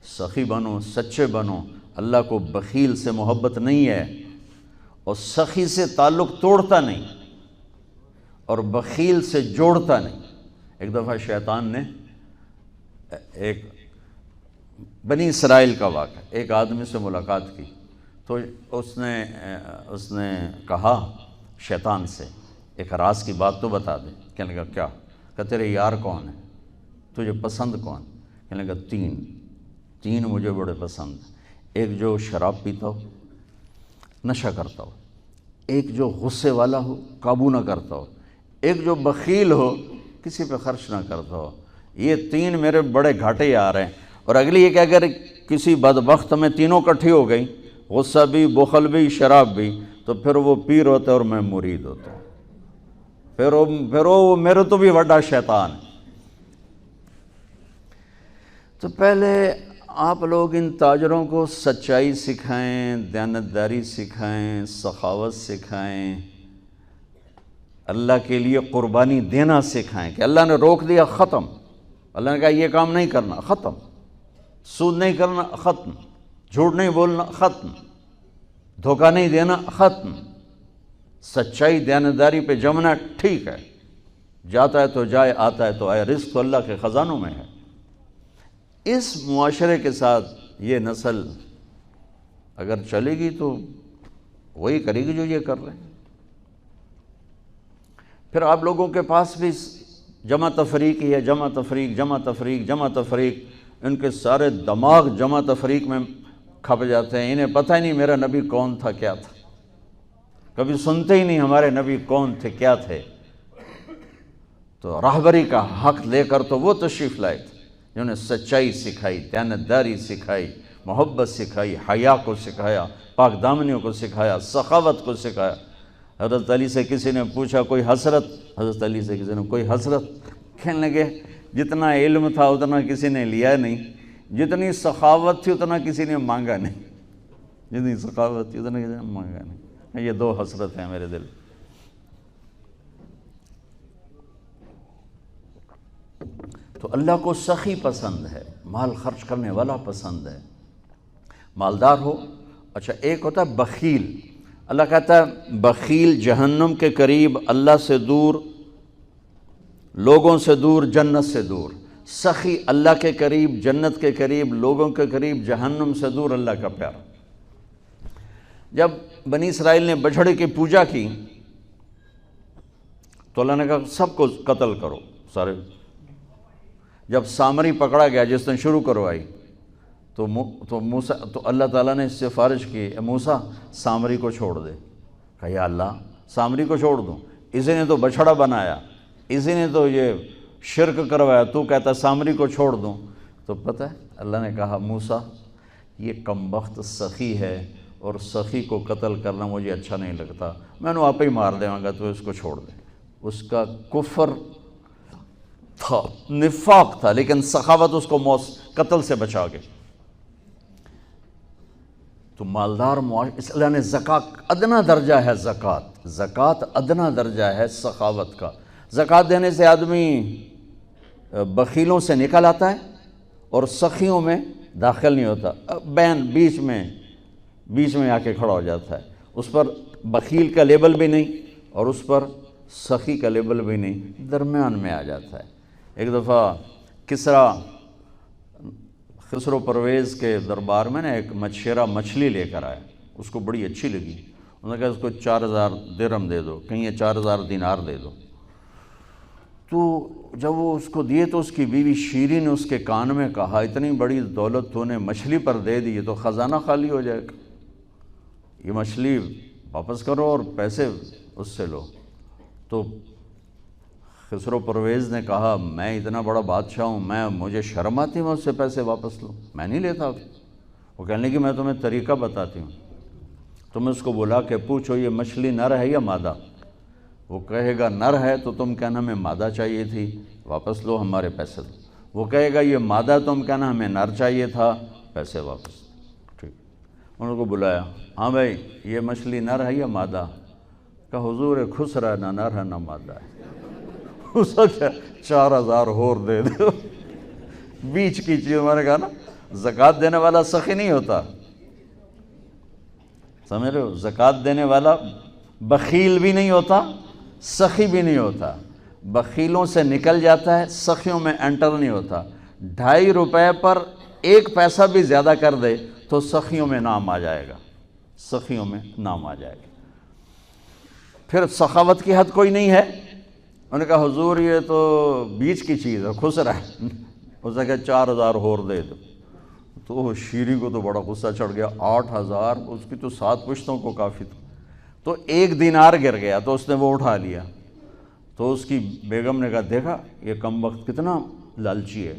سخی بنو، سچے بنو۔ اللہ کو بخیل سے محبت نہیں ہے، اور سخی سے تعلق توڑتا نہیں اور بخیل سے جوڑتا نہیں۔ ایک دفعہ شیطان نے ایک بنی اسرائیل کا واقعہ، ایک آدمی سے ملاقات کی، تو اس نے کہا شیطان سے ایک راز کی بات تو بتا دے۔ کہنے لگا کیا؟ کہ تیرے یار کون ہے، تجھے پسند کون؟ کہنے لگا تین مجھے بڑے پسند ہیں۔ ایک جو شراب پیتا ہو، نشہ کرتا ہو، ایک جو غصے والا ہو، قابو نہ کرتا ہو، ایک جو بخیل ہو، کسی پہ خرچ نہ کرتا ہو۔ یہ تین میرے بڑے گھاٹے آ رہے ہیں۔ اور اگلی یہ کہ اگر کسی بدبخت میں تینوں کٹھی ہو گئی، غصہ بھی، بخل بھی، شراب بھی، تو پھر وہ پیر ہوتا ہے اور میں مرید ہوتا ہوں، پھر وہ میرے تو بھی بڑا شیطان ہے۔ تو پہلے آپ لوگ ان تاجروں کو سچائی سکھائیں، دیانتداری سکھائیں، سخاوت سکھائیں، اللہ کے لیے قربانی دینا سکھائیں کہ اللہ نے روک دیا، ختم۔ اللہ نے کہا یہ کام نہیں کرنا، ختم۔ سود نہیں کرنا، ختم۔ جھوٹ نہیں بولنا، ختم۔ دھوکہ نہیں دینا، ختم۔ سچائی دیانتداری پہ جمنا ٹھیک ہے، جاتا ہے تو جائے، آتا ہے تو آئے، رزق تو اللہ کے خزانوں میں ہے۔ اس معاشرے کے ساتھ یہ نسل اگر چلے گی تو وہی کرے گی جو یہ کر رہے ہیں۔ پھر آپ لوگوں کے پاس بھی جمع تفریق ہی ہے، جمع تفریق، جمع تفریق، جمع تفریق۔ ان کے سارے دماغ جمع تفریق میں کھپ جاتے ہیں، انہیں پتہ ہی نہیں میرا نبی کون تھا، کیا تھا، کبھی سنتے ہی نہیں ہمارے نبی کون تھے، کیا تھے۔ تو راہبری کا حق لے کر تو وہ تشریف لائے تھے جنہوں نے سچائی سکھائی، دیانتداری سکھائی، محبت سکھائی، حیا کو سکھایا، پاک دامنیوں کو سکھایا، سخاوت کو سکھایا۔ حضرت علی سے کسی نے پوچھا کوئی حسرت، حضرت علی سے کسی نے کوئی حسرت، کہنے لگے جتنا علم تھا اتنا کسی نے لیا نہیں، جتنی سخاوت تھی اتنا کسی نے مانگا نہیں، جتنی سخاوت تھی اتنا کسی نے مانگا نہیں۔ یہ دو حسرت ہیں میرے دل۔ تو اللہ کو سخی پسند ہے، مال خرچ کرنے والا پسند ہے، مالدار ہو۔ اچھا ایک ہوتا ہے بخیل، اللہ کہتا ہے بخیل جہنم کے قریب، اللہ سے دور، لوگوں سے دور، جنت سے دور۔ سخی اللہ کے قریب، جنت کے قریب، لوگوں کے قریب، جہنم سے دور، اللہ کا پیار۔ جب بنی اسرائیل نے بچھڑے کی پوجا کی تو اللہ نے کہا سب کو قتل کرو، سارے۔ جب سامری پکڑا گیا جس نے شروع کروائی تو اللہ تعالیٰ نے اس سے سفارش کی، اے موسیٰ سامری کو چھوڑ دے۔ کہا یا اللہ سامری کو چھوڑ دوں؟ اسی نے تو بچھڑا بنایا، اسی نے تو یہ شرک کروایا، تو کہتا سامری کو چھوڑ دوں؟ تو پتہ ہے اللہ نے کہا موسیٰ یہ کمبخت سخی ہے، اور سخی کو قتل کرنا مجھے اچھا نہیں لگتا، میں نے آپ ہی مار دے گا، تو اس کو چھوڑ دے۔ اس کا کفر تھا، نفاق تھا، لیکن سخاوت اس کو قتل سے بچا گئی۔ تو مالدار اس اللہ نے زکوٰۃ ادنا درجہ ہے، زکوٰۃ ادنا درجہ ہے سخاوت کا۔ زکوٰۃ دینے سے آدمی بخیلوں سے نکل آتا ہے اور سخیوں میں داخل نہیں ہوتا، بیچ میں آ کے کھڑا ہو جاتا ہے۔ اس پر بخیل کا لیبل بھی نہیں اور اس پر سخی کا لیبل بھی نہیں، درمیان میں آ جاتا ہے۔ ایک دفعہ خسرو پرویز کے دربار میں ایک مچھیرا مچھلی لے کر آیا، اس کو بڑی اچھی لگی، انہوں نے کہا اس کو 4000 درہم دے دو، کہیں 4000 دینار دے دو۔ تو جب وہ اس کو دیے تو اس کی بیوی شیری نے اس کے کان میں کہا اتنی بڑی دولت تو نے مچھلی پر دے دی، تو خزانہ خالی ہو جائے گا، یہ مچھلی واپس کرو اور پیسے اس سے لو۔ تو خسرو پرویز نے کہا میں اتنا بڑا بادشاہ ہوں، مجھے شرم آتی میں اس سے پیسے واپس لوں، میں نہیں لیتا۔ وہ کہنے لگی میں تمہیں طریقہ بتاتی ہوں، تم اس کو بلا کے پوچھو یہ مچھلی نر ہے یا مادہ، وہ کہے گا نر ہے تو تم کہنا ہمیں مادہ چاہیے تھی، واپس لو ہمارے پیسے دو۔ وہ کہے گا یہ مادہ، تم کہنا ہمیں نر چاہیے تھا، پیسے واپس۔ ٹھیک، انہوں کو بلایا، ہاں بھائی یہ مچھلی نر ہے یا مادہ؟ کہا حضور خسرا نہ نر ہے نہ مادہ ہے۔ اس کو 4000 اور دے دو، بیچ کی چیز۔ میں نے کہا نا زکوٰۃ دینے والا سخی نہیں ہوتا، سمجھ رہے ہو؟ زکوٰۃ دینے والا بخیل بھی نہیں ہوتا، سخی بھی نہیں ہوتا، بخیلوں سے نکل جاتا ہے، سخیوں میں انٹر نہیں ہوتا۔ 2.5 روپے پر 1 پیسہ بھی زیادہ کر دے تو سخیوں میں نام آ جائے گا، سخیوں میں نام آ جائے گا۔ پھر سخاوت کی حد کوئی نہیں ہے۔ انہوں نے کہا حضور یہ تو بیچ کی چیز ہے، خسرا ہے۔ اس نے کہا 4,000 اور دے دو۔ تو شیریں کو تو بڑا غصہ چڑھ گیا، 8,000، اس کی تو 7 پشتوں کو کافی تھا۔ تو 1 دینار گر گیا تو اس نے وہ اٹھا لیا۔ تو اس کی بیگم نے کہا دیکھا یہ کم وقت کتنا لالچی ہے،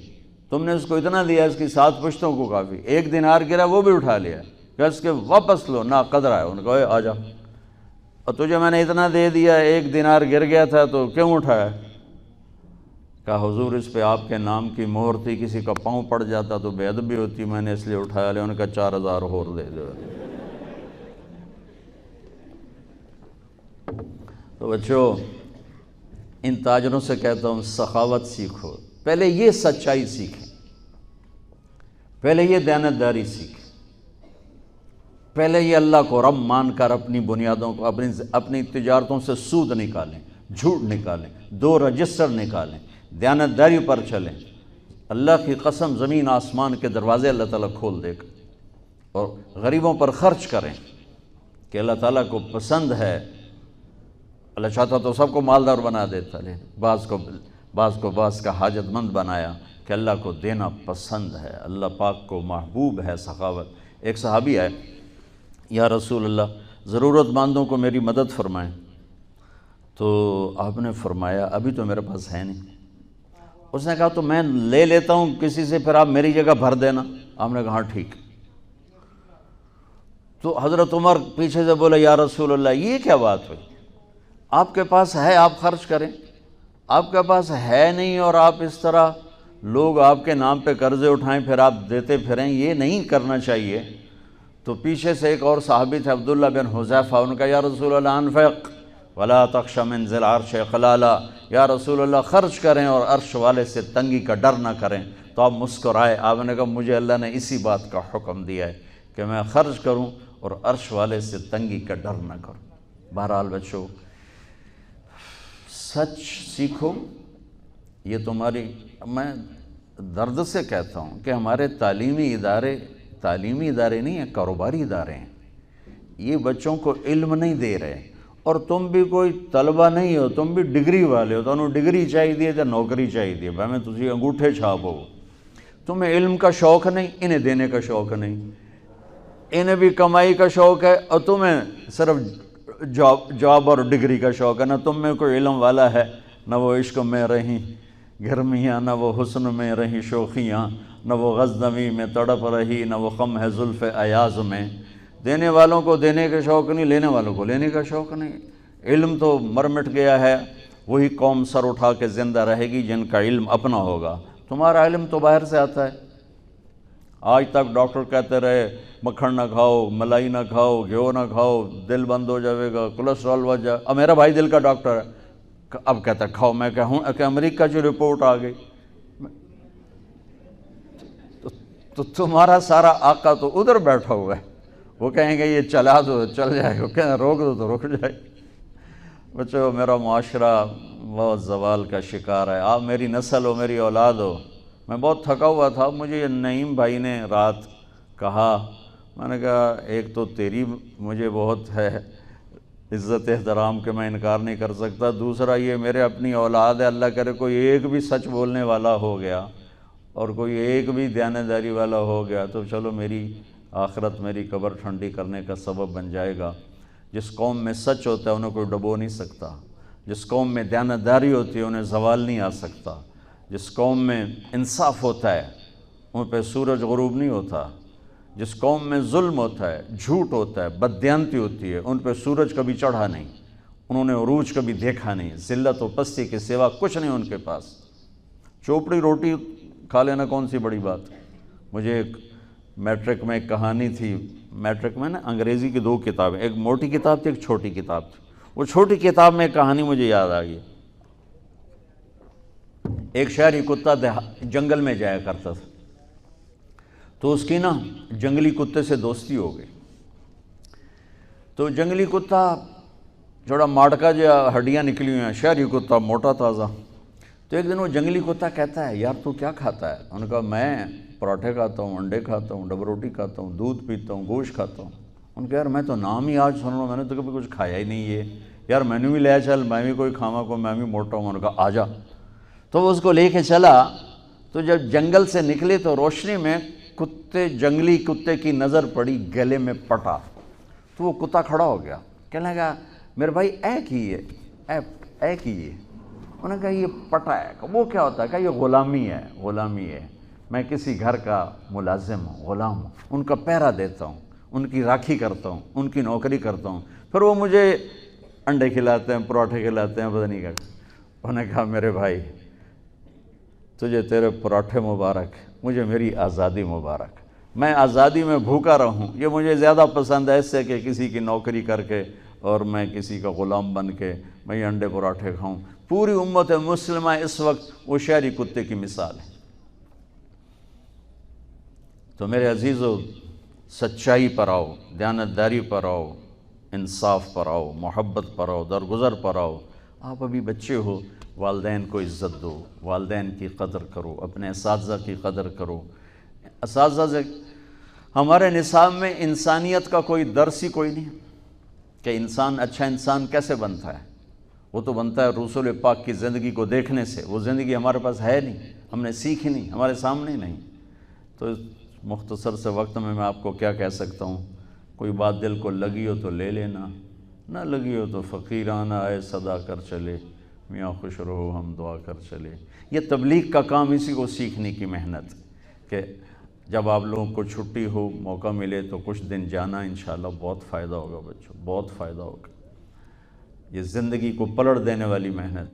تم نے اس کو اتنا دیا، اس کی 7 پشتوں کو کافی، 1 دینار گرا وہ بھی اٹھا لیا، کہ اس کے واپس لو، نا قدر ہے۔ انہوں نے کہا آ جا، اور تجھے میں نے اتنا دے دیا، 1 دینار گر گیا تھا تو کیوں اٹھایا؟ کہا حضور اس پہ آپ کے نام کی مہر تھی، کسی کا پاؤں پڑ جاتا تو بے ادبی ہوتی، میں نے اس لیے اٹھایا لیا۔ انہوں نے کہا 4,000 اور دے دو۔ تو بچوں ان تاجروں سے کہتا ہوں سخاوت سیکھو، پہلے یہ سچائی سیکھیں، پہلے یہ دیانتداری سیکھیں، پہلے یہ اللہ کو رب مان کر اپنی بنیادوں کو، اپنی تجارتوں سے سود نکالیں، جھوٹ نکالیں، 2 رجسٹر نکالیں، دیانتداری پر چلیں۔ اللہ کی قسم زمین آسمان کے دروازے اللہ تعالیٰ کھول دے گا، اور غریبوں پر خرچ کریں کہ اللہ تعالیٰ کو پسند ہے۔ اللہ چاہتا تو سب کو مالدار بنا دیتا، لیکن بعض کا حاجت مند بنایا کہ اللہ کو دینا پسند ہے، اللہ پاک کو محبوب ہے سخاوت۔ ایک صحابی آئے، یا رسول اللہ ضرورت مندوں کو میری مدد فرمائیں۔ تو آپ نے فرمایا ابھی تو میرے پاس ہے نہیں۔ اس نے کہا تو میں لے لیتا ہوں کسی سے، پھر آپ میری جگہ بھر دینا۔ آپ نے کہا ہاں ٹھیک۔ تو حضرت عمر پیچھے سے بولے یا رسول اللہ یہ کیا بات ہوئی؟ آپ کے پاس ہے آپ خرچ کریں، آپ کے پاس ہے نہیں اور آپ اس طرح لوگ آپ کے نام پہ قرضے اٹھائیں پھر آپ دیتے پھریں، یہ نہیں کرنا چاہیے۔ تو پیچھے سے ایک اور صحابی تھے عبداللہ بن حذیفہ، ان کا یا رسول اللہ انفق ولا تخش من ذی العرش خلالا، یا رسول اللہ خرچ کریں اور عرش والے سے تنگی کا ڈر نہ کریں۔ تو آپ مسکرائے، آپ نے کہا مجھے اللہ نے اسی بات کا حکم دیا ہے کہ میں خرچ کروں اور عرش والے سے تنگی کا ڈر نہ کروں۔ بہرحال بچوں سچ سیکھو، یہ تمہاری، میں درد سے کہتا ہوں کہ ہمارے تعلیمی ادارے نہیں ہیں، کاروباری ادارے ہیں۔ یہ بچوں کو علم نہیں دے رہے، اور تم بھی کوئی طلبہ نہیں ہو، تم بھی ڈگری والے ہو، تو انہوں ڈگری چاہیے تو نوکری چاہیے، بھائی میں تجھے انگوٹھے چھاپ ہو۔ تمہیں علم کا شوق نہیں، انہیں دینے کا شوق نہیں، انہیں بھی کمائی کا شوق ہے اور تمہیں صرف جاب اور ڈگری کا شوق ہے۔ نہ تم میں کوئی علم والا ہے، نہ وہ عشق میں رہیں گرمیاں، نہ وہ حسن میں رہیں شوخیاں، نہ وہ غزنوی میں تڑپ رہی، نہ وہ خم ہے زلف ایاز میں۔ دینے والوں کو دینے کا شوق نہیں، لینے والوں کو لینے کا شوق نہیں۔ علم تو مر مٹ گیا ہے، وہی قوم سر اٹھا کے زندہ رہے گی جن کا علم اپنا ہوگا۔ تمہارا علم تو باہر سے آتا ہے۔ آج تک ڈاکٹر کہتے رہے مکھن نہ کھاؤ، ملائی نہ کھاؤ، گھیو نہ کھاؤ، دل بند ہو جائے گا، کولیسٹرول بڑھ جائے۔ اب میرا بھائی دل کا ڈاکٹر ہے، اب کہتا ہے کھاؤ۔ میں کہوں کہ امریکہ کی رپورٹ آ گئی، تو تمہارا سارا آقا تو ادھر بیٹھا ہوا ہے، وہ کہیں گے یہ چلا دو چل جائے گا، کہیں روک دو تو رک جائے۔ بچوں میرا معاشرہ بہت زوال کا شکار ہے، آپ میری نسل ہو، میری اولاد ہو۔ میں بہت تھکا ہوا تھا، مجھے نعیم بھائی نے رات کہا، میں نے کہا ایک تو تیری مجھے بہت ہے عزت احترام کہ میں انکار نہیں کر سکتا، دوسرا یہ میرے اپنی اولاد ہے، اللہ کرے کوئی ایک بھی سچ بولنے والا ہو گیا اور کوئی ایک بھی دیانتداری والا ہو گیا تو چلو میری آخرت، میری قبر ٹھنڈی کرنے کا سبب بن جائے گا۔ جس قوم میں سچ ہوتا ہے انہیں کوئی ڈبو نہیں سکتا، جس قوم میں دیانتداری ہوتی ہے انہیں زوال نہیں آ سکتا، جس قوم میں انصاف ہوتا ہے ان پہ سورج غروب نہیں ہوتا، جس قوم میں ظلم ہوتا ہے، جھوٹ ہوتا ہے، بددیانتی ہوتی ہے، ان پہ سورج کبھی چڑھا نہیں، انہوں نے عروج کبھی دیکھا نہیں، ذلت و پستی کے سوا کچھ نہیں ان کے پاس۔ چوپڑی روٹی کھا لینا کون سی بڑی بات۔ مجھے ایک میٹرک میں ایک کہانی تھی، میٹرک میں نا انگریزی کی 2 کتابیں، ایک موٹی کتاب تھی ایک چھوٹی کتاب تھی، وہ چھوٹی کتاب میں ایک کہانی مجھے یاد آ گئی۔ ایک شہری کتا جنگل میں جایا کرتا تھا، تو اس کی نا جنگلی کتے سے دوستی ہو گئی. تو جنگلی کتا تھوڑا ماٹکا جو ہڈیاں نکلی ہوئی ہیں، شہری کتا موٹا تازہ. تو ایک دن وہ جنگلی کتا کہتا ہے یار تو کیا کھاتا ہے؟ انہوں نے کہا میں پراٹھے کھاتا ہوں، انڈے کھاتا ہوں، ڈبل روٹی کھاتا ہوں، دودھ پیتا ہوں، گوشت کھاتا ہوں. ان کہا یار میں تو نام ہی آج سن رہا ہوں، میں نے تو کبھی کچھ کھایا ہی نہیں ہے یار، میں نے بھی لے چل، میں بھی کوئی کھاوا کو، میں بھی موٹا ہوں. انہوں نے کہا آ جا. تو وہ اس کو لے کے چلا. تو جب جنگل سے نکلے تو روشنی میں جنگلی کتے کی نظر پڑی گلے میں پٹا. تو وہ کتا کھڑا ہو گیا، کہنے لگا میرے بھائی اے کیے. انہوں نے کہا یہ پٹا ہے. وہ کیا ہوتا ہے؟ کہا یہ غلامی ہے. میں کسی گھر کا ملازم ہوں، غلام ہوں، ان کا پہرا دیتا ہوں، ان کی راکھی کرتا ہوں، ان کی نوکری کرتا ہوں، پھر وہ مجھے انڈے کھلاتے ہیں، پراٹھے کھلاتے ہیں، پتہ نہیں کیا. انہوں نے کہا میرے بھائی تجھے تیرے پراٹھے مبارک، مجھے میری آزادی مبارک. میں آزادی میں بھوکا رہوں، یہ مجھے زیادہ پسند ہے اس سے کہ کسی کی نوکری کر کے اور میں کسی کا غلام بن کے میں یہ انڈے پراٹھے کھاؤں. پوری امت مسلمہ اس وقت وہ شہری کتے کی مثال ہے. تو میرے عزیزو، سچائی پر آؤ، دیانتداری پر آؤ، انصاف پر آؤ، محبت پر آؤ، درگزر پر آؤ. آپ ابھی بچے ہو، والدین کو عزت دو، والدین کی قدر کرو، اپنے اساتذہ کی قدر کرو. اساتذہ سے ہمارے نصاب میں انسانیت کا کوئی درس ہی کوئی نہیں کہ انسان اچھا انسان کیسے بنتا ہے. وہ تو بنتا ہے رسول پاک کی زندگی کو دیکھنے سے. وہ زندگی ہمارے پاس ہے نہیں، ہم نے سیکھی نہیں، ہمارے سامنے نہیں. تو مختصر سے وقت میں آپ کو کیا کہہ سکتا ہوں؟ کوئی بات دل کو لگی ہو تو لے لینا، نہ لگی ہو تو فقیرانہ آئے صدا کر چلے، میاں خوش رہو ہم دعا کر چلے. یہ تبلیغ کا کام اسی کو سیکھنے کی محنت کہ جب آپ لوگوں کو چھٹی ہو، موقع ملے تو کچھ دن جانا، انشاءاللہ بہت فائدہ ہوگا بچوں، بہت فائدہ ہوگا. یہ زندگی کو پلٹ دینے والی محنت.